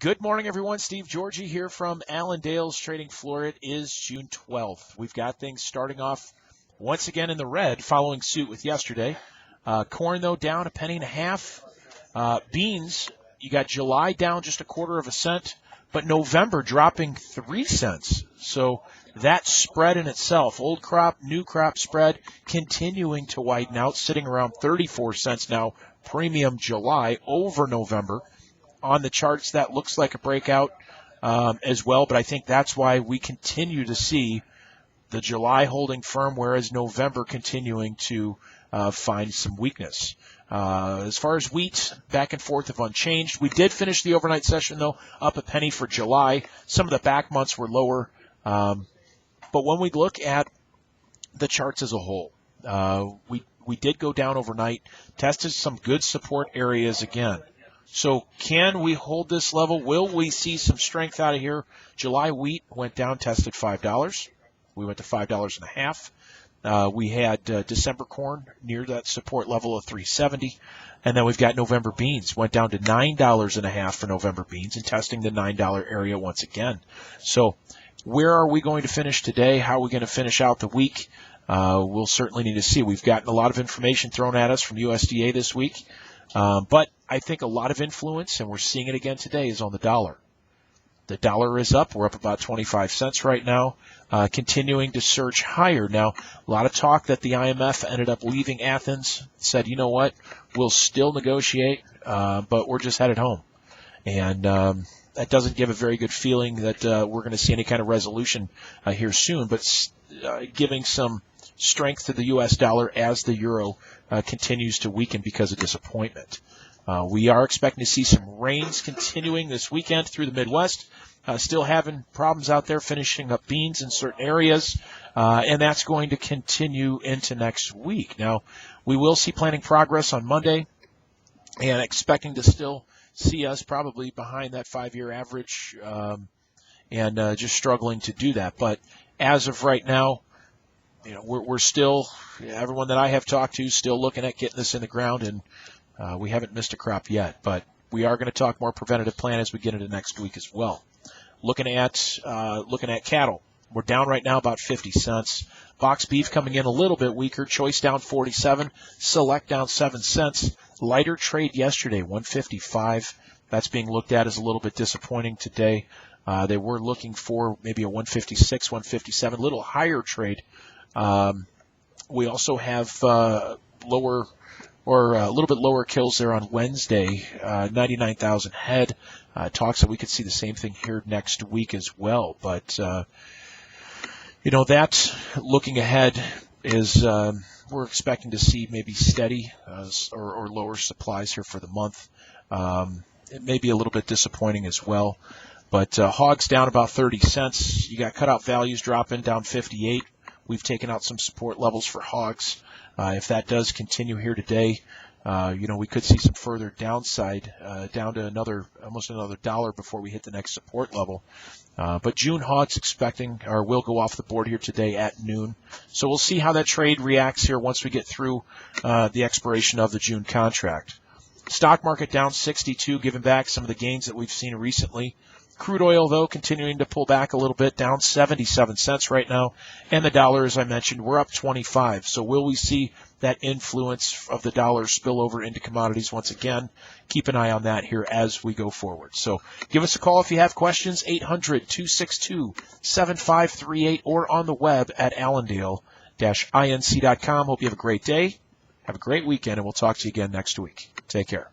Good morning, everyone. Steve Georgie here from Allendale's trading floor. It is June 12th. We've got things starting off once again in the red, following suit with yesterday. Corn, though, down a penny and a half. Beans, you got July down just a quarter of a cent, but November dropping 3 cents. So that spread in itself, old crop, new crop spread, continuing to widen out, sitting around 34 cents now, premium July over November. On the charts, that looks like a breakout as well, but I think that's why we continue to see the July holding firm, whereas November continuing to find some weakness. As far as wheat, back and forth of unchanged. We did finish the overnight session, though, up a penny for July. Some of the back months were lower. But when we look at the charts as a whole, we did go down overnight, tested some good support areas again. So can we hold this level? Will we see some strength out of here? July wheat went down, tested $5. We went to $5.50. We had December corn near that support level of $3.70. And then we've got November beans. Went down to $9.50 for November beans and testing the $9 area once again. So where are we going to finish today? How are we going to finish out the week? We'll certainly need to see. We've gotten a lot of information thrown at us from USDA this week. But I think a lot of influence, and we're seeing it again today, is on the dollar. The dollar is up. We're up about 25 cents right now, continuing to surge higher. Now, a lot of talk that the IMF ended up leaving Athens, said, you know what, we'll still negotiate, but we're just headed home. And that doesn't give a very good feeling that we're going to see any kind of resolution here soon, but giving some strength to the U.S. dollar as the euro continues to weaken because of disappointment. We are expecting to see some rains continuing this weekend through the Midwest. Still having problems out there finishing up beans in certain areas, and that's going to continue into next week. Now, we will see planting progress on Monday, and expecting to still see us probably behind that 5-year average, and just struggling to do that. But as of right now, you know, we're still, everyone that I have talked to, still looking at getting this in the ground, and we haven't missed a crop yet. But we are going to talk more preventative plan as we get into next week as well. Looking at cattle, we're down right now about 50 cents. Box beef coming in a little bit weaker. Choice down 47. Select down 7 cents. Lighter trade yesterday, 155. That's being looked at as a little bit disappointing today. They were looking for maybe a 156, 157, a little higher trade. We also have lower or a little bit lower kills there on Wednesday, 99,000 head. Talks that we could see the same thing here next week as well. But, you know, that looking ahead is we're expecting to see maybe steady or lower supplies here for the month. It may be a little bit disappointing as well. But hogs down about 30 cents. You got cutout values dropping down 58. We've taken out some support levels for hogs. If that does continue here today, you know, we could see some further downside down to almost another $1 before we hit the next support level. But June hogs will go off the board here today at noon. So we'll see how that trade reacts here once we get through the expiration of the June contract. Stock market down 62, giving back some of the gains that we've seen recently. Crude oil, though, continuing to pull back a little bit, down 77 cents right now. And the dollar, as I mentioned, we're up 25. So will we see that influence of the dollar spill over into commodities once again? Keep an eye on that here as we go forward. So give us a call if you have questions, 800-262-7538, or on the web at allendale-inc.com. Hope you have a great day, have a great weekend, and we'll talk to you again next week. Take care.